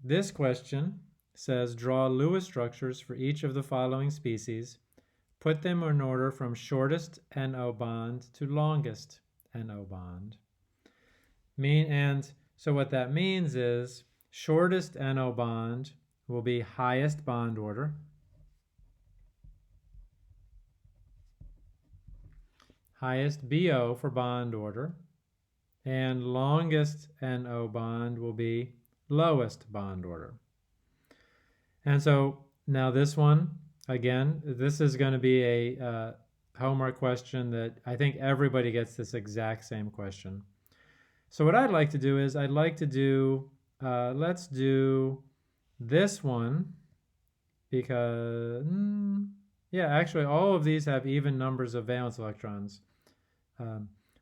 this question says draw Lewis structures for each of the following species. Put them in order from shortest NO bond to longest NO bond. And so what that means is shortest NO bond will be highest bond order. Highest BO for bond order. And longest NO bond will be lowest bond order. And so now this one, again, this is going to be a homework question that I think everybody gets this exact same question. So what I'd like to do is let's do this one because, yeah, actually all of these have even numbers of valence electrons.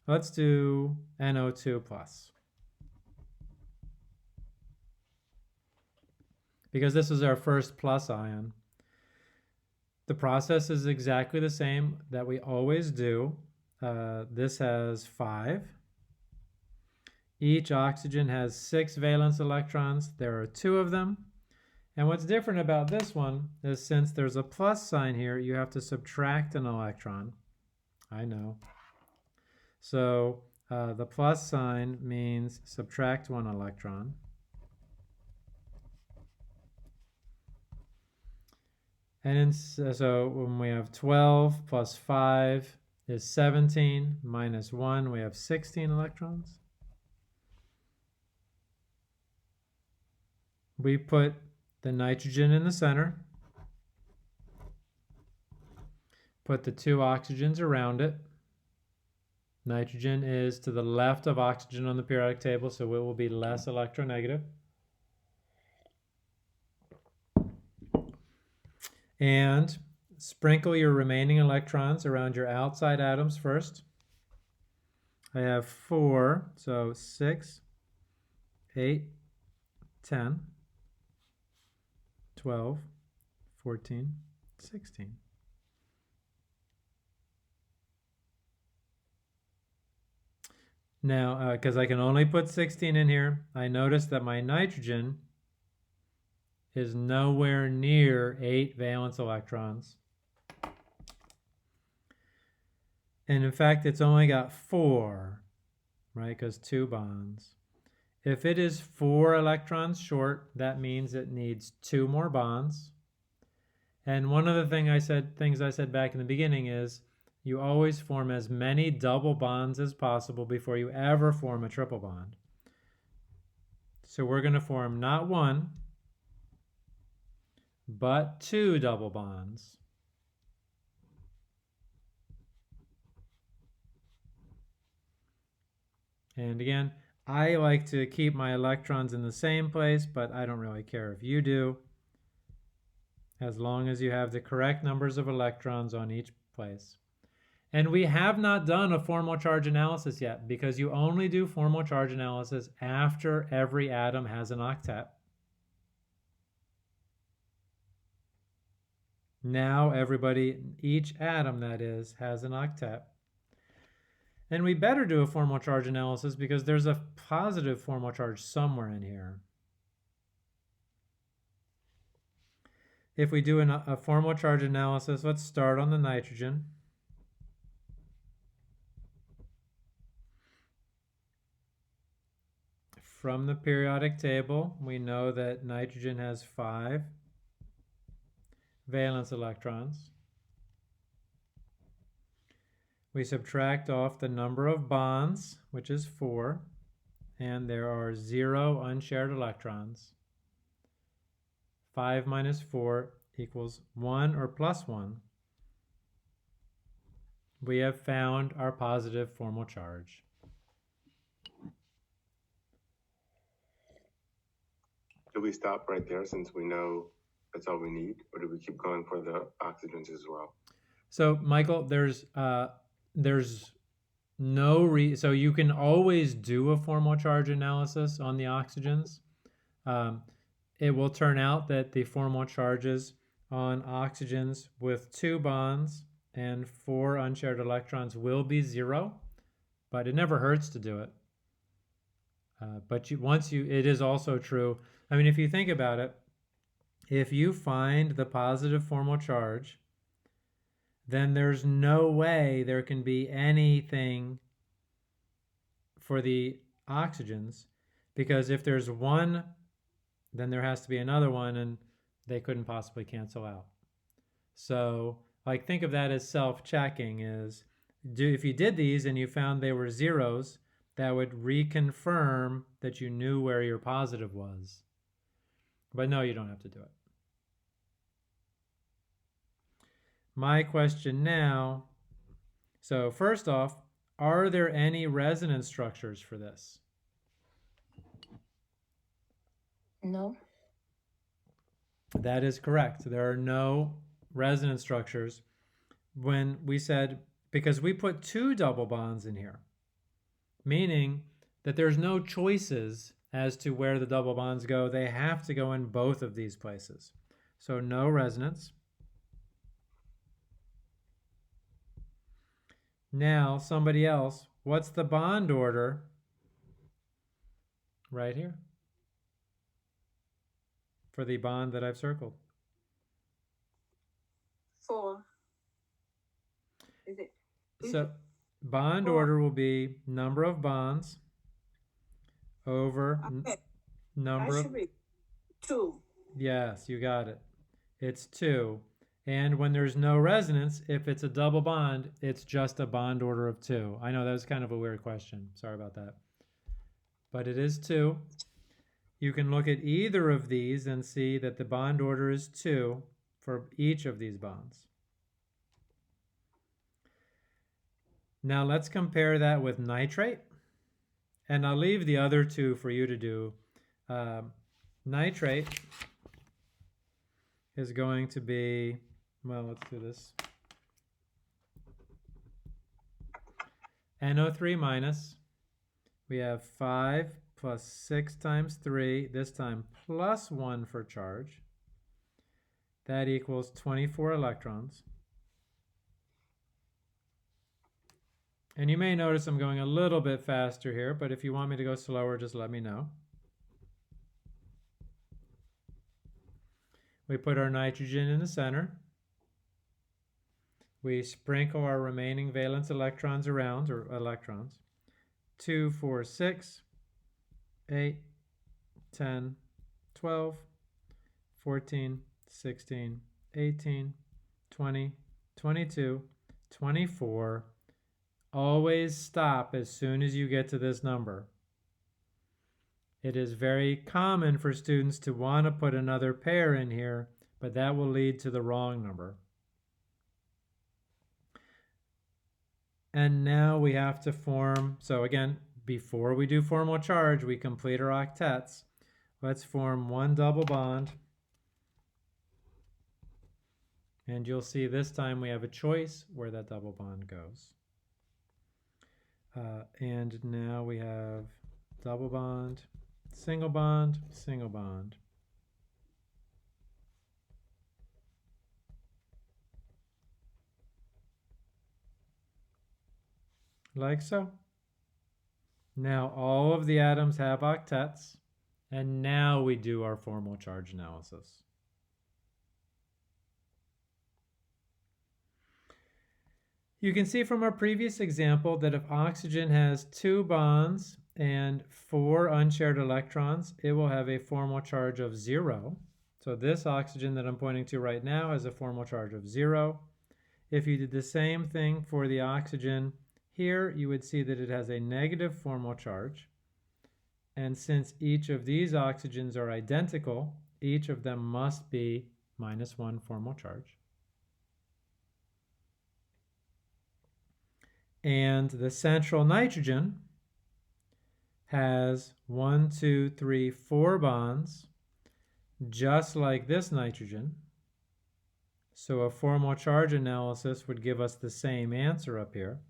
Let's do NO2 plus. Because this is our first plus ion. The process is exactly the same that we always do. This has 5. Each oxygen has 6 valence electrons. There are 2 of them. And what's different about this one is since there's a plus sign here, you have to subtract an electron. I know. So the plus sign means subtract 1 electron. And so when we have 12 plus 5 is 17, minus 1, we have 16 electrons. We put the nitrogen in the center, put the 2 oxygens around it. Nitrogen is to the left of oxygen on the periodic table, so it will be less electronegative. And sprinkle your remaining electrons around your outside atoms first. I have 4, so 6, 8, 10, 12, 14, 16. Now, because I can only put 16 in here, I notice that my nitrogen is nowhere near 8 valence electrons. And in fact, it's only got 4, right? Because 2 bonds. If it is 4 electrons short, that means it needs 2 more bonds. And one of the things I said back in the beginning is you always form as many double bonds as possible before you ever form a triple bond. So we're going to form not 1, but 2 double bonds. And again, I like to keep my electrons in the same place, but I don't really care if you do, as long as you have the correct numbers of electrons on each place. And we have not done a formal charge analysis yet, because you only do formal charge analysis after every atom has an octet. Now everybody, each atom that is, has an octet. And we better do a formal charge analysis because there's a positive formal charge somewhere in here. If we do a formal charge analysis, let's start on the nitrogen. From the periodic table, we know that nitrogen has 5 valence electrons. We subtract off the number of bonds, which is 4, and there are 0 unshared electrons. 5 minus 4 equals 1 or plus 1. We have found our positive formal charge. Do we stop right there since we know that's all we need, or do we keep going for the oxygens as well? So, Michael, there's no so you can always do a formal charge analysis on the oxygens. It will turn out that the formal charges on oxygens with 2 bonds and 4 unshared electrons will be 0, but it never hurts to do it. But it is also true. I mean, if you think about it, if you find the positive formal charge, then there's no way there can be anything for the oxygens, because if there's one, then there has to be another one, and they couldn't possibly cancel out. So, like, think of that as self-checking. If you did these and you found they were zeros, that would reconfirm that you knew where your positive was. But no, you don't have to do it. My question now, so first off, are there any resonance structures for this? No. That is correct. There are no resonance structures. When we said, because we put 2 double bonds in here, meaning that there's no choices as to where the double bonds go. They have to go in both of these places. So no resonance. Now, somebody else, what's the bond order right here for the bond that I've circled? 4. Is it? So bond 4. order will be number of bonds over Okay. number That of... should be 2. Yes, you got it. It's 2. And when there's no resonance, if it's a double bond, it's just a bond order of 2. I know that was kind of a weird question. Sorry about that. But it is 2. You can look at either of these and see that the bond order is 2 for each of these bonds. Now let's compare that with nitrate. And I'll leave the other 2 for you to do. Nitrate is going to be, well, let's do this. NO3 minus, we have 5 plus 6 times 3, this time plus 1 for charge. That equals 24 electrons. And you may notice I'm going a little bit faster here, but if you want me to go slower, just let me know. We put our nitrogen in the center. We sprinkle our remaining valence electrons around, or electrons. 2, 4, 6, 8, 10, 12, 14, 16, 18, 20, 22, 24. Always stop as soon as you get to this number. It is very common for students to want to put another pair in here, but that will lead to the wrong number. And now we have to form, so again, before we do formal charge, we complete our octets. Let's form 1 double bond. And you'll see this time we have a choice where that double bond goes. And now we have double bond, single bond, single bond. Like so. Now all of the atoms have octets, and now we do our formal charge analysis. You can see from our previous example that if oxygen has 2 bonds and 4 unshared electrons, it will have a formal charge of 0. So this oxygen that I'm pointing to right now has a formal charge of 0. If you did the same thing for the oxygen here, you would see that it has a negative formal charge. And since each of these oxygens are identical, each of them must be -1 formal charge. And the central nitrogen has 1, 2, 3, 4 bonds, just like this nitrogen. So a formal charge analysis would give us the same answer up here,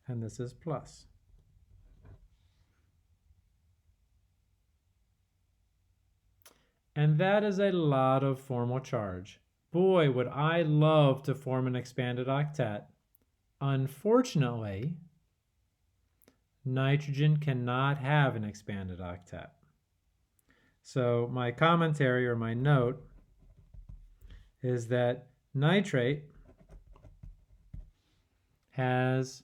and this is plus. And that is a lot of formal charge. Boy, would I love to form an expanded octet. Unfortunately, nitrogen cannot have an expanded octet. So my commentary or my note is that nitrate has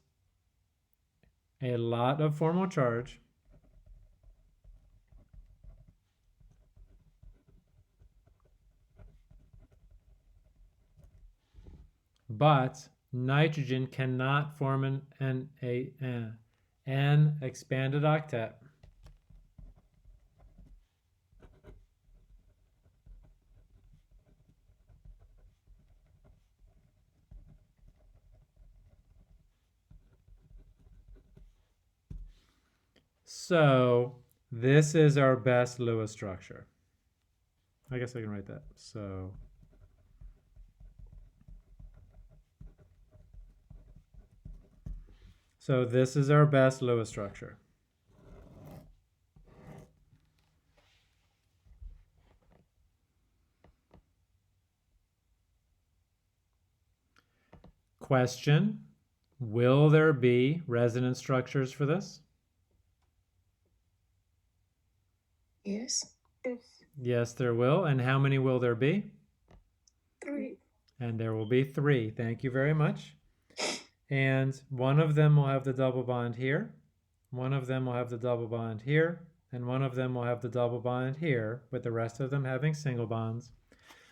a lot of formal charge, but nitrogen cannot form an expanded octet. So this is our best Lewis structure. I guess I can write that. So this is our best Lewis structure. Question, will there be resonance structures for this? Yes. Yes. Yes, there will. And how many will there be? 3. And there will be 3. Thank you very much. And one of them will have the double bond here. One of them will have the double bond here. And one of them will have the double bond here, with the rest of them having single bonds.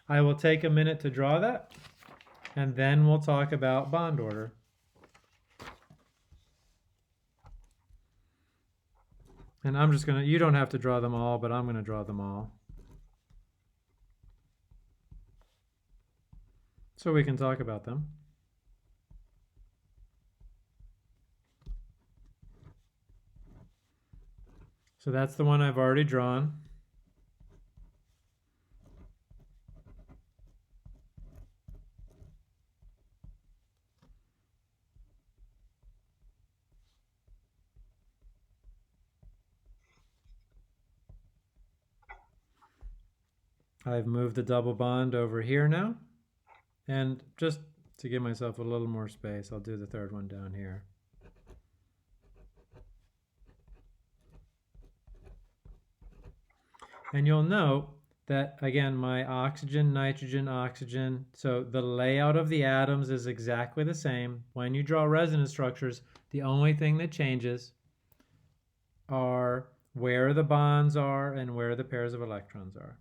I will take a minute to draw that, and then we'll talk about bond order. And I'm just you don't have to draw them all, but I'm gonna draw them all, so we can talk about them. So that's the one I've already drawn. I've moved the double bond over here now. And just to give myself a little more space, I'll do the third one down here. And you'll note that, again, my oxygen, nitrogen, oxygen, so the layout of the atoms is exactly the same. When you draw resonance structures, the only thing that changes are where the bonds are and where the pairs of electrons are.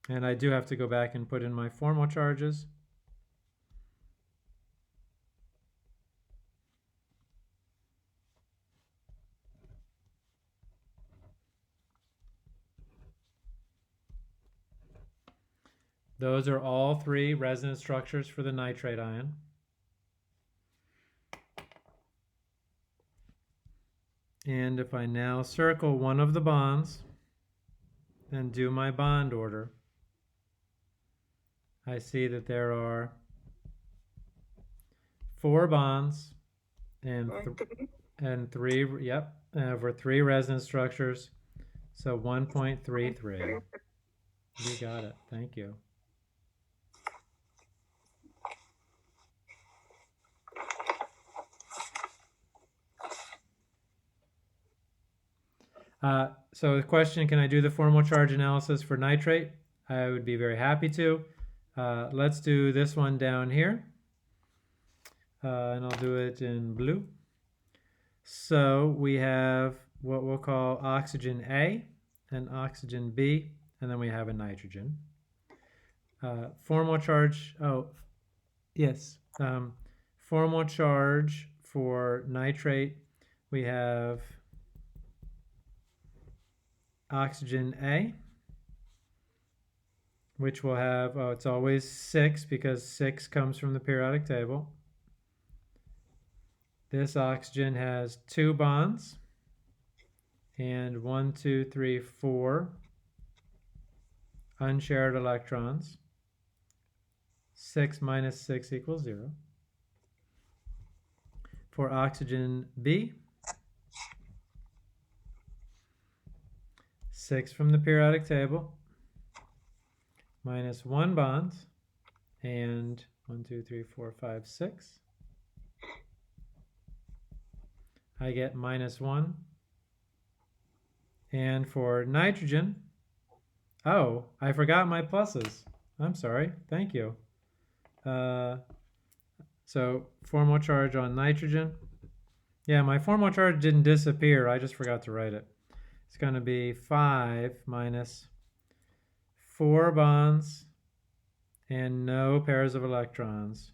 And I do have to go back and put in my formal charges. Those are all 3 resonance structures for the nitrate ion. And if I now circle one of the bonds and do my bond order, I see that there are 4 bonds and 3, yep, over 3 resonance structures. So 1.33. You got it. Thank you. So the question, can I do the formal charge analysis for nitrate? I would be very happy to. Let's do this one down here. And I'll do it in blue. So we have what we'll call oxygen A and oxygen B, and then we have a nitrogen. Formal charge, formal charge for nitrate, we have oxygen A, which will have, it's always 6 because 6 comes from the periodic table. This oxygen has 2 bonds and 1, 2, 3, 4 unshared electrons. 6 minus 6 equals 0. For oxygen B, 6 from the periodic table, minus 1 bond, and 1, 2, 3, 4, 5, 6. I get -1. And for nitrogen, oh, I forgot my pluses. I'm sorry. Thank you. So formal charge on nitrogen. Yeah, my formal charge didn't disappear. I just forgot to write it. It's going to be 5 minus 4 bonds and no pairs of electrons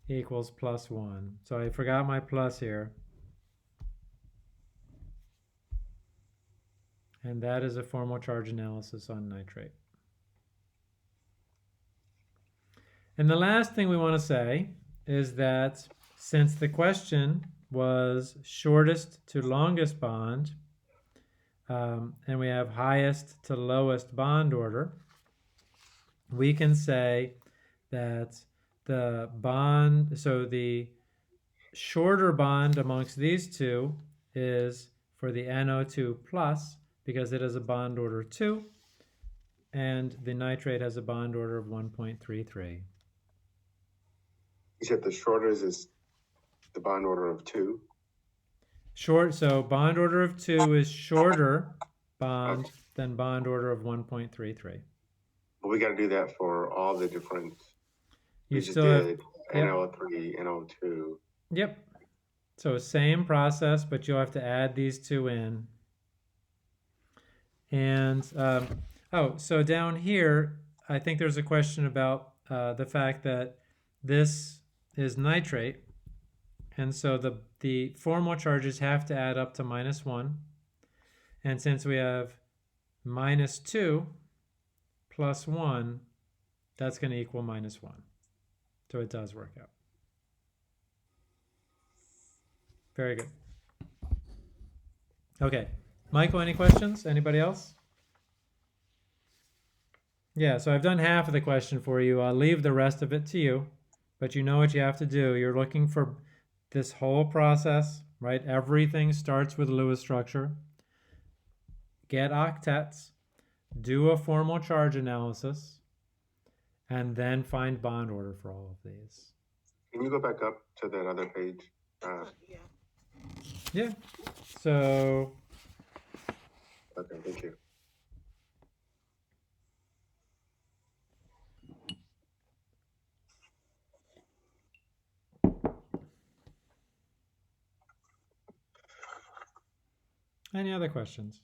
equals +1. So I forgot my plus here. And that is a formal charge analysis on nitrate. And the last thing we want to say is that since the question was shortest to longest bond, and we have highest to lowest bond order, we can say that the bond, so the shorter bond amongst these two is for the NO2 plus, because it has a bond order 2, and the nitrate has a bond order of 1.33. You said the shortest is the bond order of 2. So bond order of 2 is shorter bond than bond order of 1.33. But we got to do that for all the different. You we just still have, did yep. NO3, NO2. Yep. So same process, but you'll have to add these two in. And, so down here, I think there's a question about the fact that this is nitrate. And so the formal charges have to add up to -1. And since we have -2 plus 1, that's going to equal -1. So it does work out. Very good. Okay. Michael, any questions? Anybody else? Yeah, so I've done half of the question for you. I'll leave the rest of it to you, but you know what you have to do. You're looking for this whole process, right? Everything starts with Lewis structure. Get octets, do a formal charge analysis, and then find bond order for all of these. Can you go back up to that other page? Yeah. So. Okay, thank you. Any other questions?